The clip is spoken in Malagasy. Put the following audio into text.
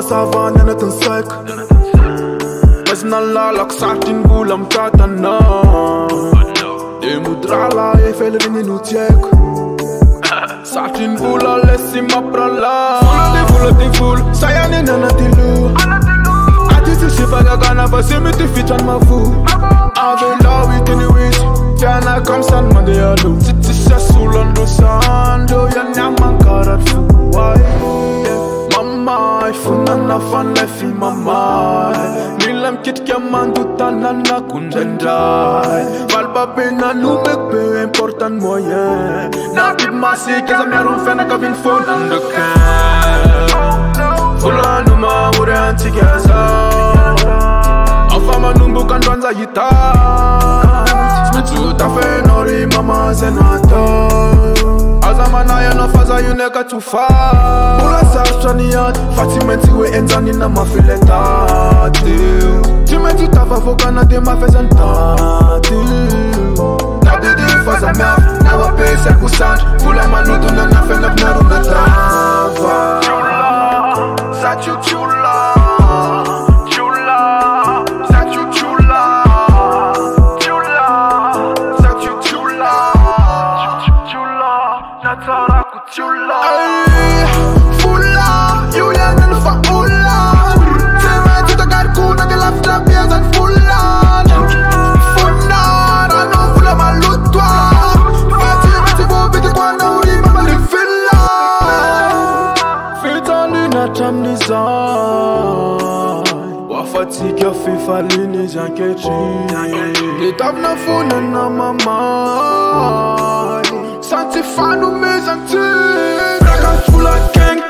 Savane net een suik. Mas na lalak satin bulam tatana. E mudrala e felrini nu tiek. Satin bula lesi ma prala. Full de full, sayani nana tilu. Atisi shifaga gana basimi ti fichan ma fu. Ave la we tini wish. Jana kam san mande yalu. Titi sha sulando sando ya nyaman karat fu. Why? Mama, funana fana fi mama. Nilam kit kya mandu tanana kundendai. Valba pena nu mek peu important moyen. Na bit masi keza meron fena kavin phone andeke. Fulano ma ure anti keza. Afama numbu kandwanza yita. Smitu tafe nori mama zenata. Azamana ya no faza yuneka tufa. Ula sarchaniat Fatimenti we enzani na mafiletati. Timenti tava voka na de mafezantati. Nabidi faza mef na wape serkusant. Kula manudu na nafe nabnaru na tava. Chula, sachu chula. Chula, sachu chula. Chula, sachu chula. Natara kuchula. Fulla, Julia nel fa ulla. Se me tutta carcuna che la fila piesa in fulla. Funnara non fulla ma l'uttua. Fatti vobiti quando urima ma li filla. Fitani na chamnizai. Wafati kia fifa lini jankechi. Litavna funa na mamai. Santi fanu mezanti. Braga full of gang.